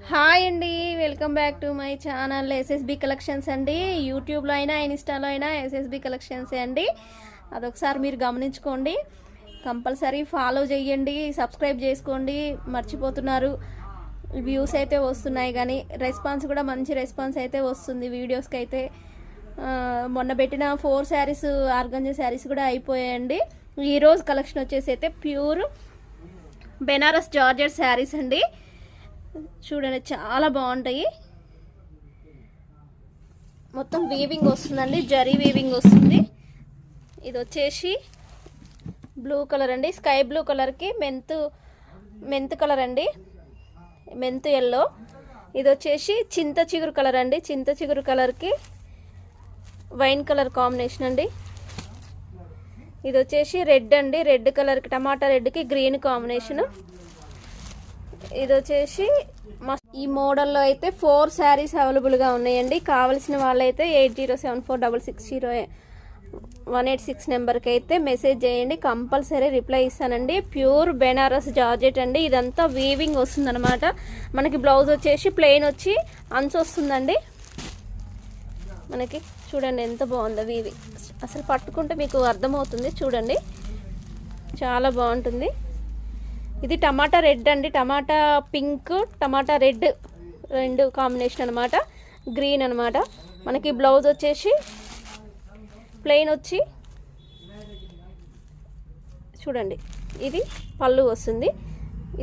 Hi అండి, welcome back to my channel SSB collections అండి. యూట్యూబ్లో అయినా ఇన్స్టాలో అయినా ఎస్ఎస్బి కలెక్షన్సే అండి. అదొకసారి మీరు గమనించుకోండి, కంపల్సరీ ఫాలో చేయండి, సబ్స్క్రైబ్ చేసుకోండి. మర్చిపోతున్నారు. వ్యూస్ అయితే వస్తున్నాయి కానీ రెస్పాన్స్ కూడా మంచి రెస్పాన్స్ అయితే వస్తుంది వీడియోస్కి అయితే. మొన్న పెట్టిన 4 శారీస్ ఆర్గంజా శారీస్ కూడా అయిపోయాయండి. ఈరోజు కలెక్షన్ వచ్చేసి అయితే ప్యూర్ బెనారస్ జార్జెట్ శారీస్ అండి. చూడండి, చాలా బాగుంటాయి. మొత్తం వీవింగ్ వస్తుందండి, జరీ వీవింగ్ వస్తుంది. ఇది వచ్చేసి బ్లూ కలర్ అండి, స్కై బ్లూ కలర్కి మెంత్ కలర్ అండి, మెంత్ ఎల్లో. ఇది వచ్చేసి చింత చిగురు కలర్ అండి, చింత చిగురు కలర్కి వైన్ కలర్ కాంబినేషన్ అండి. ఇది వచ్చేసి రెడ్ అండి, రెడ్ కలర్కి టమాటా రెడ్కి గ్రీన్ కాంబినేషన్. ఇది వచ్చేసి ఈ మోడల్లో అయితే 4 శారీస్ అవైలబుల్గా ఉన్నాయండి. కావాల్సిన వాళ్ళైతే 8074660186 నెంబర్కి అయితే మెసేజ్ చేయండి, కంపల్సరీ రిప్లై ఇస్తానండి. ప్యూర్ బెనారస్ జార్జెట్ అండి. ఇదంతా వీవింగ్ వస్తుందన్నమాట. మనకి బ్లౌజ్ వచ్చేసి ప్లెయిన్ వచ్చి అంచు వస్తుందండి. మనకి చూడండి ఎంత బాగుందో వీవింగ్, అసలు పట్టుకుంటే మీకు అర్థమవుతుంది. చూడండి, చాలా బాగుంటుంది. ఇది టమాటా రెడ్ అండి, టమాటా పింక్, టమాటా రెడ్ రెండు కాంబినేషన్ అనమాట, గ్రీన్ అనమాట. మనకి బ్లౌజ్ వచ్చేసి ప్లెయిన్ వచ్చి చూడండి, ఇది పళ్ళు వస్తుంది,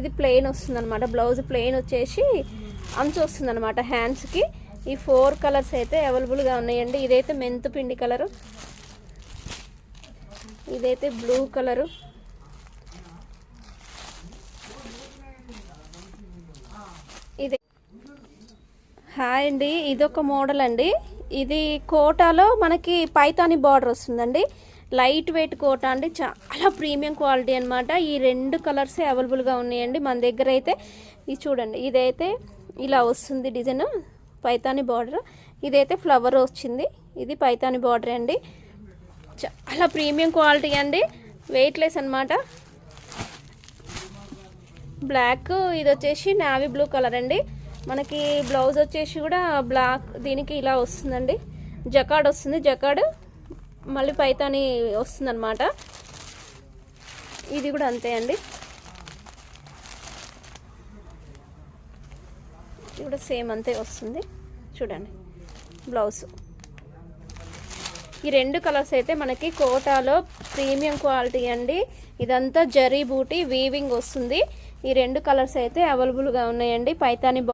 ఇది ప్లెయిన్ వస్తుంది అనమాట. బ్లౌజ్ ప్లెయిన్ వచ్చేసి అంచు వస్తుంది అనమాట హ్యాండ్స్కి. ఈ 4 కలర్స్ అయితే అవైలబుల్గా ఉన్నాయండి. ఇదైతే మెంతు పిండి కలరు, ఇదైతే బ్లూ కలరు, ఇది హాయ్ అండి. ఇదొక మోడల్ అండి. ఇది కోటాలో మనకి పైతాని బార్డర్ వస్తుందండి. లైట్ వెయిట్ కోటా అండి, చాలా ప్రీమియం క్వాలిటీ అనమాట. ఈ 2 కలర్సే అవైలబుల్గా ఉన్నాయండి మన దగ్గర అయితే. ఇది చూడండి, ఇదైతే ఇలా వస్తుంది డిజైన్, పైతాని బార్డర్. ఇదైతే ఫ్లవర్ వచ్చింది, ఇది పైతాని బార్డర్ అండి. చాలా ప్రీమియం క్వాలిటీ అండి, వెయిట్లెస్ అనమాట. బ్లాక్, ఇది వచ్చేసి నావీ బ్లూ కలర్ అండి. మనకి బ్లౌజ్ వచ్చేసి కూడా బ్లాక్, దీనికి ఇలా వస్తుందండి, జకాడ్ వస్తుంది, జకాడ్ మళ్ళీ పైతాని వస్తుందన్నమాట. ఇది కూడా అంతే అండి, ఇది కూడా సేమ్ అంతే వస్తుంది. చూడండి బ్లౌజ్. ఈ 2 కలర్స్ అయితే మనకి కోటాలో ప్రీమియం క్వాలిటీ అండి. ఇదంతా జరీ బూటీ వీవింగ్ వస్తుంది. ఈ 2 కలర్స్ అయితే అవైలబుల్గా ఉన్నాయండి. పైతాని